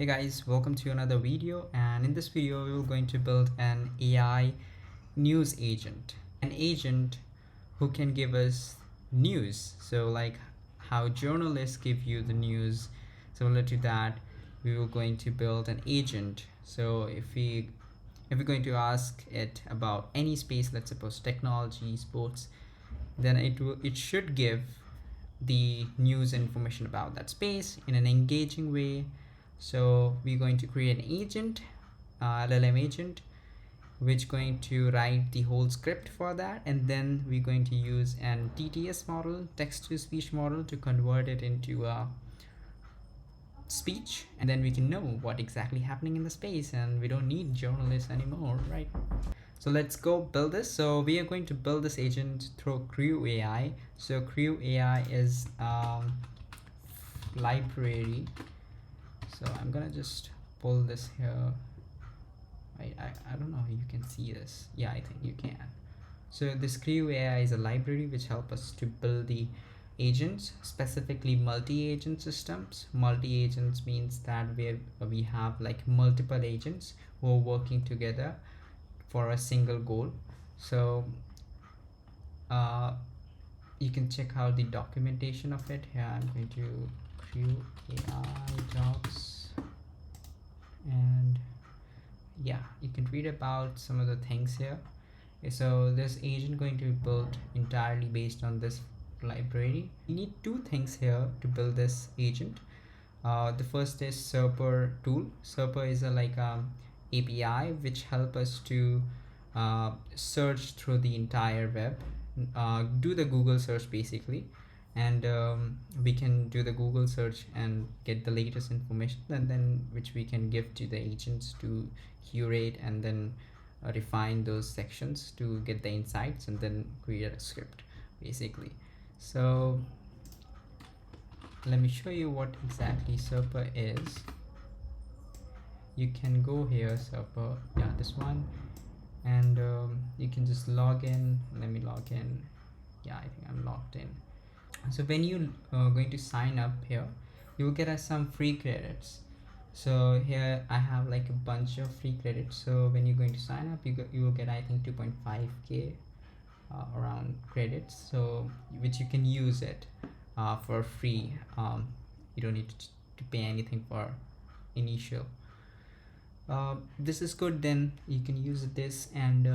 Hey guys, welcome to another video, and in this video we are going to build an AI news agent. An agent who can give us news. So like how journalists give you the news, similar to that, we were going to build an agent. So if we're going to ask it about any space, let's suppose technology, sports, then it should give the news information about that space in an engaging way. So we're going to create an agent, LLM agent, which going to write the whole script for that, and then we're going to use an TTS model, text to speech model, to convert it into a speech, and then we can know what exactly happening in the space, and we don't need journalists anymore, right? So let's go build this. So we are going to build this agent through CrewAI. So CrewAI is library. So I'm gonna just pull this here. I don't know if you can see this. Yeah, I think you can. So this CrewAI is a library which help us to build the agents, specifically multi-agent systems. Multi-agents means that we have like multiple agents who are working together for a single goal. So you can check out the documentation of it here. I'm going to CrewAI jobs, and yeah, you can read about some of the things here. So this agent going to be built entirely based on this library. We need two things here to build this agent. The first is Serper tool. Serper is a API which help us to search through the entire web, do the Google search basically, and we can do the Google search and get the latest information, and then which we can give to the agents to curate and then refine those sections to get the insights and then create a script basically. So let me show you what exactly Serper is. You can go here, Serper, yeah, this one, and you can just log in. Let me log in. Yeah, I think I'm logged in. So when you going to sign up here, you will get us some free credits. So here I have like a bunch of free credits. So when you're going to sign up, you will get, I think, 2.5k around credits, so which you can use it for free. You don't need to pay anything for initial. This is good. Then you can use this, and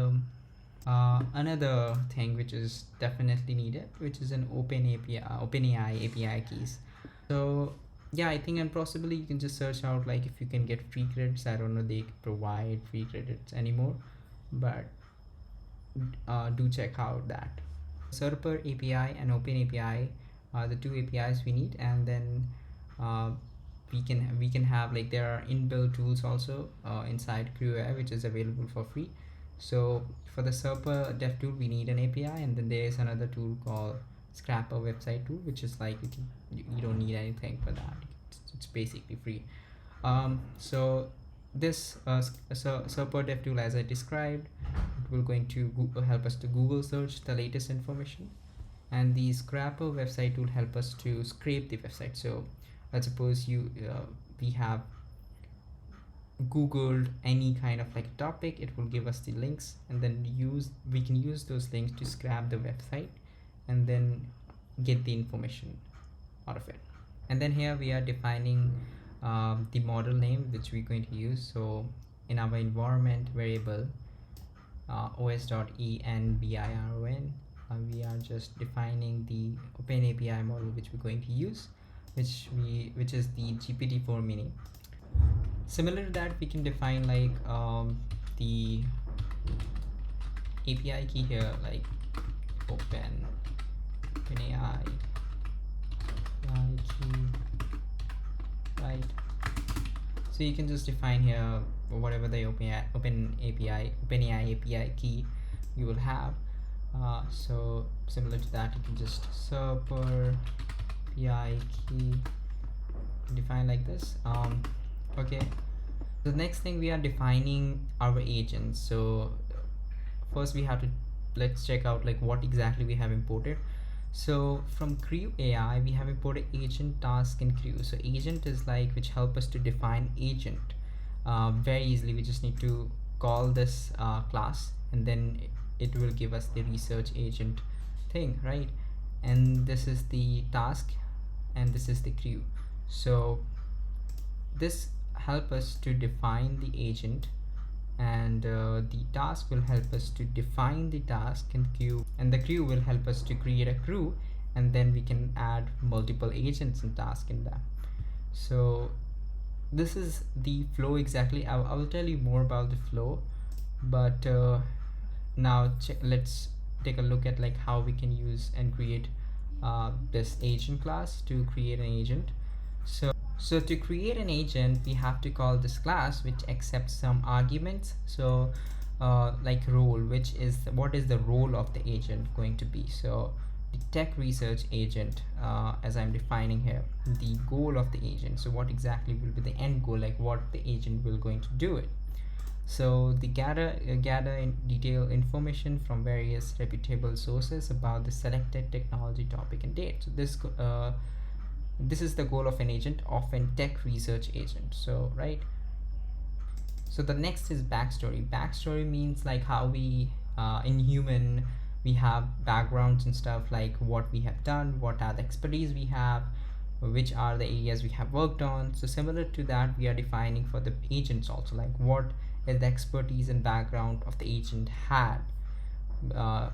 another thing which is definitely needed, which is an OpenAI API keys. So yeah, I think, and possibly you can just search out like if you can get free credits. I don't know they provide free credits anymore, but do check out that. Serper API and OpenAPI are the two APIs we need, and then we can have like there are inbuilt tools also inside CrewAI which is available for free. So for the Serper dev tool we need an API, and then there is another tool called Scrapper website tool, which is like you don't need anything for that. It's basically free. So this Serper dev tool, as I described, it will going to help us to Google search the latest information, and the Scrapper website tool help us to scrape the website. So let's suppose we have googled any kind of like topic, it will give us the links, and then we can use those links to scrap the website and then get the information out of it. And then here we are defining the model name which we're going to use. So in our environment variable os.environ, we are just defining the OpenAPI model which we're going to use, which is the GPT-4 mini. Similar to that, we can define like the API key here, like OpenAI key, right? So you can just define here whatever the OpenAI API key you will have. So similar to that, you can just Serper API key define like this. Okay, the next thing, we are defining our agents. So first we have to, let's check out like what exactly we have imported. So from CrewAI, we have imported agent, task, and crew. So agent is like which help us to define agent very easily. We just need to call this class, and then it will give us the research agent thing, right? And this is the task, and this is the crew. So this help us to define the agent, and the task will help us to define the task and queue, and the crew will help us to create a crew, and then we can add multiple agents and tasks in that. So this is the flow exactly. I will tell you more about the flow, but now let's take a look at like how we can use and create this agent class to create an agent. So to create an agent, we have to call this class which accepts some arguments. So like role, which is what is the role of the agent going to be. So the tech research agent, as I'm defining here, the goal of the agent. So what exactly will be the end goal, like what the agent will going to do it. So the gather in detailed information from various reputable sources about the selected technology topic and date. So this is the goal of an agent, of a tech research agent. So right, so the next is backstory. Backstory means like how we in human we have backgrounds and stuff, like what we have done, what are the expertise we have, which are the areas we have worked on. So similar to that, we are defining for the agents also, like what is the expertise and background of the agent had. uh,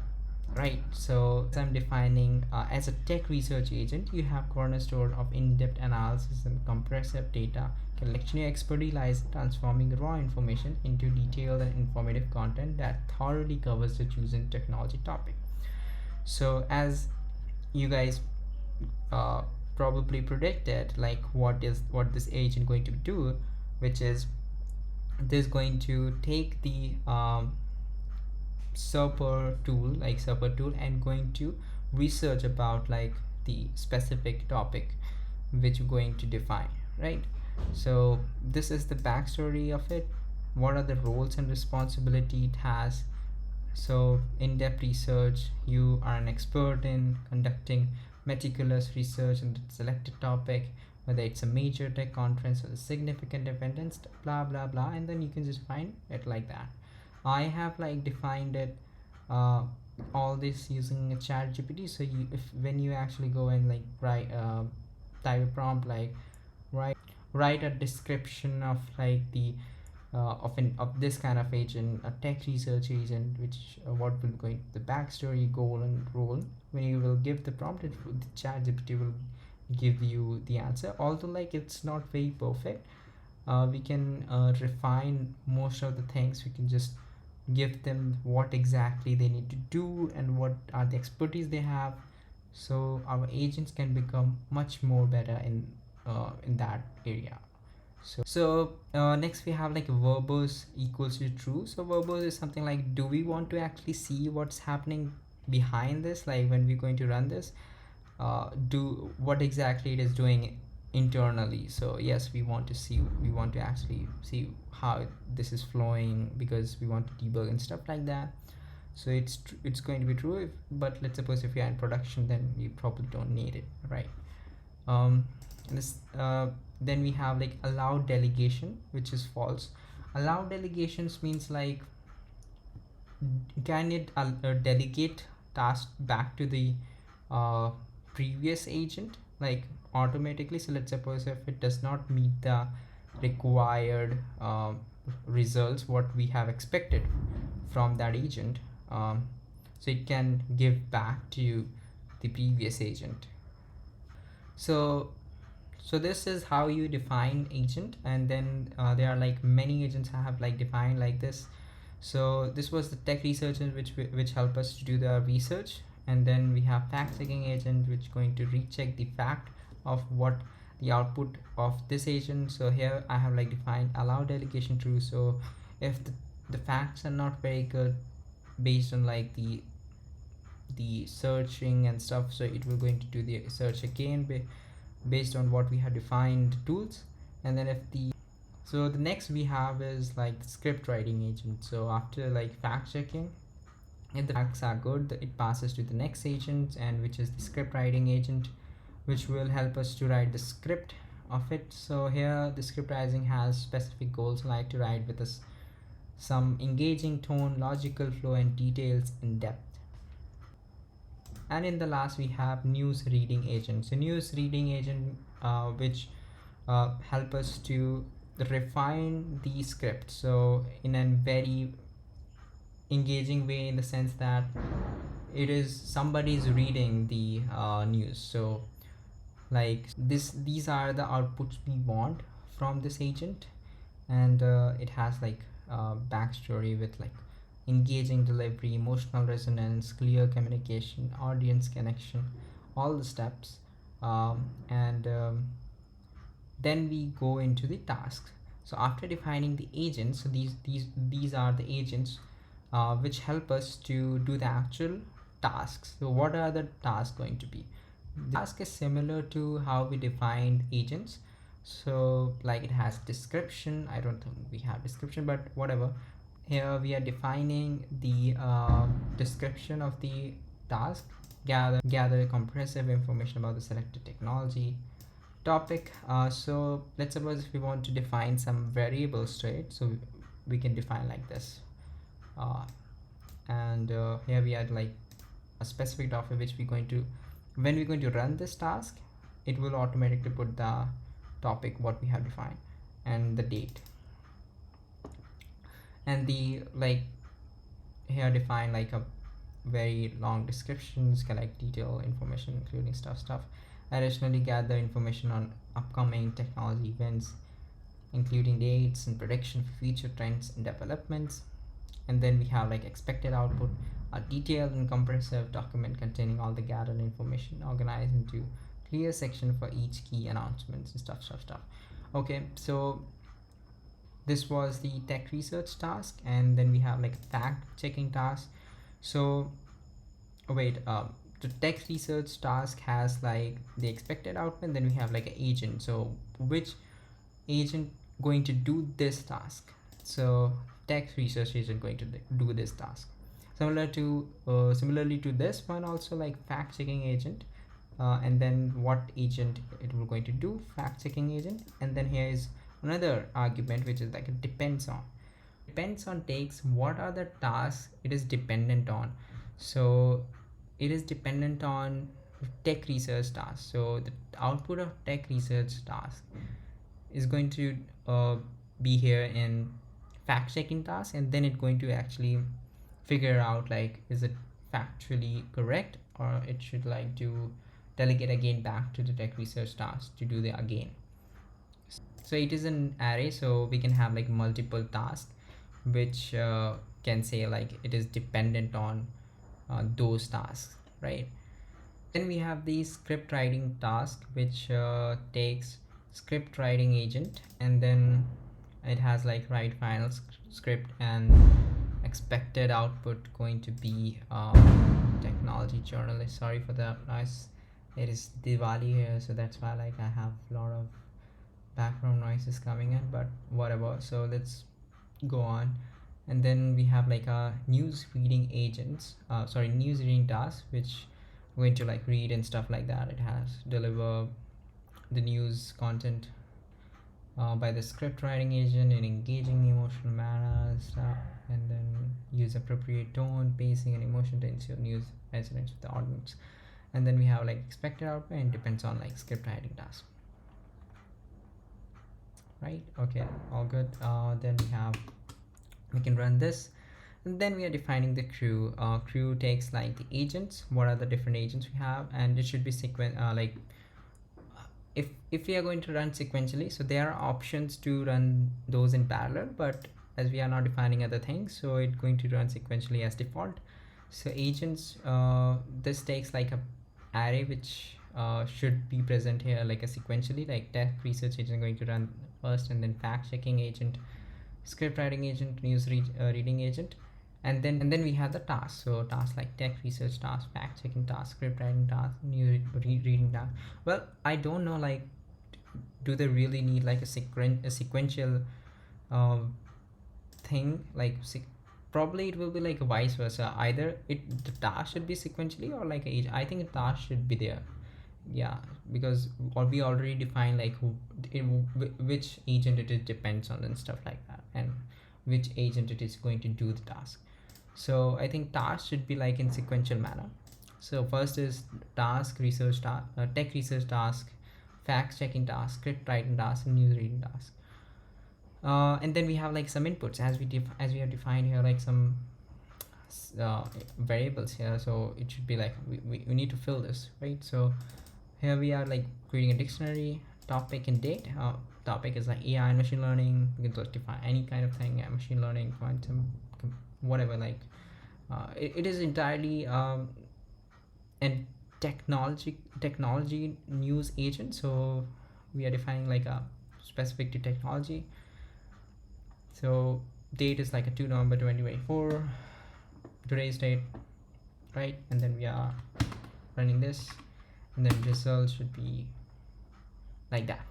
right, so as I'm defining as a tech research agent, you have cornerstone of in-depth analysis and compressive data collection. Your expertise lies in transforming raw information into detailed and informative content that thoroughly covers the chosen technology topic. So as you guys uh, probably predicted, like what this agent going to do, which is this going to take the server tool and going to research about like the specific topic which you're going to define, right? So this is the backstory of it. What are the roles and responsibility it has? So in-depth research, you are an expert in conducting meticulous research on the selected topic, whether it's a major tech conference or a significant event, and blah blah blah, and then you can just find it like that. I have like defined it uh, all this using a chat GPT. So you, if when you actually go and like type a prompt like write a description of like the of this kind of agent, a tech research agent, which what will going the backstory, goal, and role. When you will give the prompt, the chat GPT will give you the answer. Although like it's not very perfect, we can refine most of the things. We can just give them what exactly they need to do and what are the expertise they have, so our agents can become much more better in that area. So next we have like verbose equals to true. So verbose is something like, do we want to actually see what's happening behind this, like when we're going to run this, do what exactly it is doing internally. So yes, we want to see, we want to actually see how this is flowing, because we want to debug and stuff like that. So it's going to be true if, but let's suppose if you're in production, then you probably don't need it, right? um this Then we have like allowed delegation, which is false. Allowed delegations means like, can it delegate task back to the uh, previous agent like automatically. So let's suppose if it does not meet the required results what we have expected from that agent, so it can give back to the previous agent. So this is how you define agent, and then there are like many agents I have like defined like this. So this was the tech researcher which help us to do the research, and then we have fact checking agent which going to recheck the fact of what the output of this agent. So here I have like defined allow delegation true. So if the facts are not very good based on like the searching and stuff, so it will going to do the search again based on what we have defined tools. And then if the so the next we have is like the script writing agent. So after like fact checking, If the facts are good, it passes to the next agent, and which is the script writing agent, which will help us to write the script of it. So here the script writing has specific goals like to write with us some engaging tone, logical flow, and details in depth. And in the last we have news reading agent. So news reading agent which help us to refine the script so in a very engaging way, in the sense that it is somebody's reading the news. So like these are the outputs we want from this agent, and it has like backstory with like engaging delivery, emotional resonance, clear communication, audience connection, all the steps. And Then we go into the tasks. So after defining the agents, so these are the agents which help us to do the actual tasks. So what are the tasks going to be? The task is similar to how we defined agents. So like it has description. I don't think we have description, but whatever. Here we are defining the description of the task, gather comprehensive information about the selected technology topic. So let's suppose if we want to define some variables to it, so we can define like this. And Here we add like a specific topic which we're going to, when we're going to run this task, it will automatically put the topic what we have defined and the date. And the like here define like a very long descriptions, collect detailed information including stuff. Additionally, gather information on upcoming technology events, including dates and prediction for future trends and developments. And then we have like expected output, a detailed and comprehensive document containing all the gathered information organized into clear section for each key announcements and stuff. Okay, so this was the tech research task, and then we have like fact checking task. So the text research task has like the expected output, then we have like an agent. So which agent going to do this task? So text research agent going to do this task. Similarly to this one also, like fact checking agent, and then what agent it will going to do? Fact checking agent. And then here is another argument which is like it depends on takes what are the tasks it is dependent on. So it is dependent on tech research task. So the output of tech research task is going to be here in fact checking task, and then it's going to actually figure out like is it factually correct, or it should like to delegate again back to the tech research task to do the again. So it is an array, so we can have like multiple tasks which can say like it is dependent on those tasks, right? Then we have the script writing task, which takes script writing agent, and then it has like write final script, and expected output going to be technology journalist. Sorry for the noise, it is Diwali here, so that's why like I have a lot of background noises coming in, but whatever. So let's go on. And then we have like a news reading news reading task, which we're going to like read and stuff like that. It has deliver the news content by the script writing agent in engaging emotional manner stuff, and then use appropriate tone, pacing, and emotion to ensure news resonates with the audience. And then we have like expected output, and depends on like script writing task, right? Okay, all good. Then we can run this, and then we are defining the crew. Crew takes like the agents, what are the different agents we have, and it should be like if we are going to run sequentially, so there are options to run those in parallel, but as we are not defining other things, so it's going to run sequentially as default. So agents, this takes like a array which should be present here like a sequentially, like tech research agent going to run first, and then fact checking agent, script writing agent, news reading agent, and then we have the task. So tasks like tech research task, fact checking task, script writing task, news reading task. Well, I don't know, like do they really need like a sequential thing, like probably it will be like vice versa. Either the task should be sequentially or like age. I think a task should be there. Yeah, because we already define like which agent it is depends on and stuff like that, and which agent it is going to do the task. So I think task should be like in sequential manner. So first is task research task, tech research task, facts checking task, script writing task, and news reading task. And then we have like some inputs as we have defined here, like some variables here. So it should be like we need to fill this, right? So here we are like creating a dictionary, topic and date. Topic is like AI and machine learning. We can just define any kind of thing, machine learning, quantum, whatever. Like it is entirely and technology news agent. So we are defining like a specific to technology. So date is like a 2 November 2024, today's date, right? And then we are running this, and then results should be like that.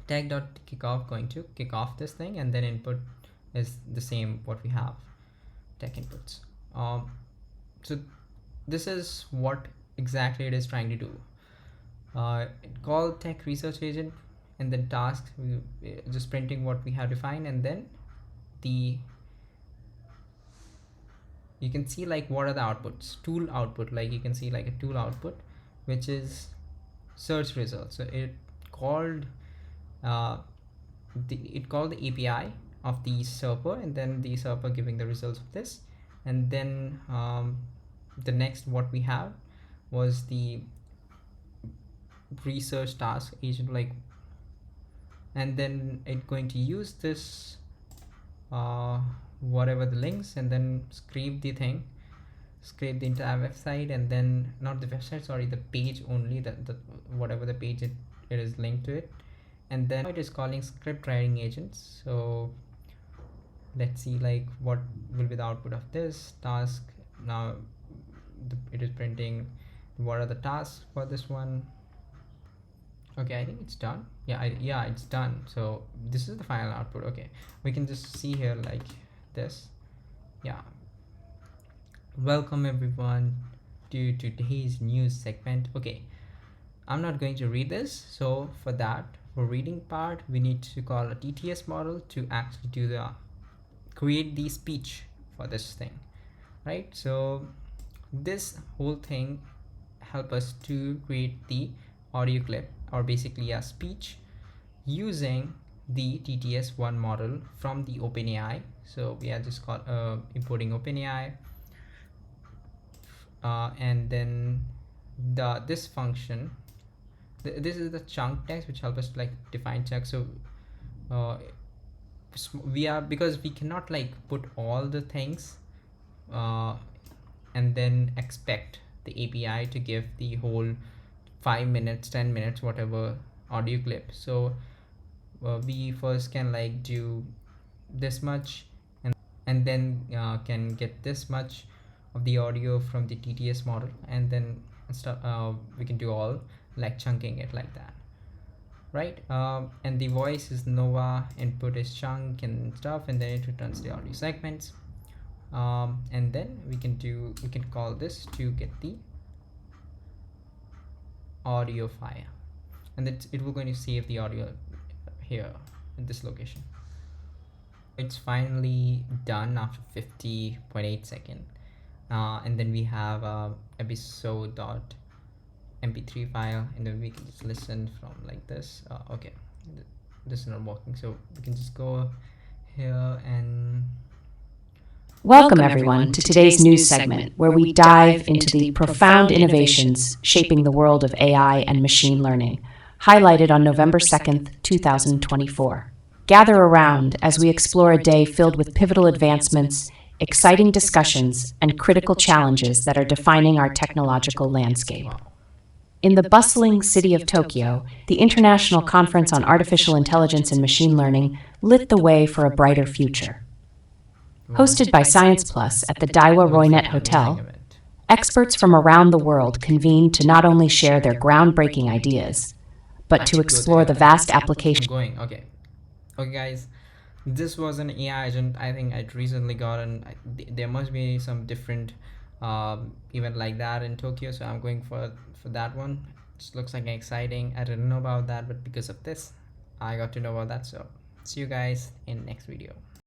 Tech.kickoff going to kick off this thing, and then input is the same what we have, tech inputs. So this is what exactly it is trying to do. Call tech research agent, and then task, just printing what we have defined, and then you can see like what are the outputs. Tool output, like you can see like a tool output, which is search results. So it called the API of the server, and then the server giving the results of this, and then the next what we have was the research task agent, like, and then it going to use this whatever the links, and then scrape the entire website, and then not the website, sorry, the page only, the whatever the page it is linked to it, and then it is calling script writing agents. So let's see like what will be the output of this task. Now it is printing what are the tasks for this one. Okay, I think it's done. Yeah, it's done. So this is the final output. Okay, we can just see here like this. Yeah, welcome everyone to today's news segment. Okay, I'm not going to read this, so for reading part we need to call a TTS model to actually do the create the speech for this thing, right? So this whole thing help us to create the audio clip, or basically a speech, using the TTS1 model from the OpenAI. So we are just importing OpenAI, and then this function, this is the chunk text which help us to like define chunks. So because we cannot like put all the things and then expect the API to give the whole 5 minutes, 10 minutes, whatever audio clip. So we first can like do this much, and then can get this much of the audio from the TTS model, and then we can do all like chunking it like that, right? And the voice is Nova, input is chunk and stuff, and then it returns the audio segments. And then we can call this to get the audio file, and it will going to save the audio here in this location. It's finally done after 50.8 seconds, and then we have episode.mp3 file, and then we can just listen from like this. Okay, this is not working, so we can just go here and welcome everyone to today's news segment, where we dive into the profound innovations shaping the world of AI and machine learning, highlighted on November 2nd, 2024. Gather around as we explore a day filled with pivotal advancements, exciting discussions, and critical challenges that are defining our technological landscape. In the bustling city of Tokyo, the International Conference on Artificial Intelligence and Machine Learning lit the way for a brighter future. Hosted by Science Plus at the Daiwa Roynet Hotel, experts from around the world convened to not only share their groundbreaking ideas, but to explore the vast application. Okay guys, this was an AI agent. I think I'd recently gotten. There must be some different event like that in Tokyo, so I'm going for that one. It looks like exciting. I didn't know about that, but because of this, I got to know about that. So see you guys in next video.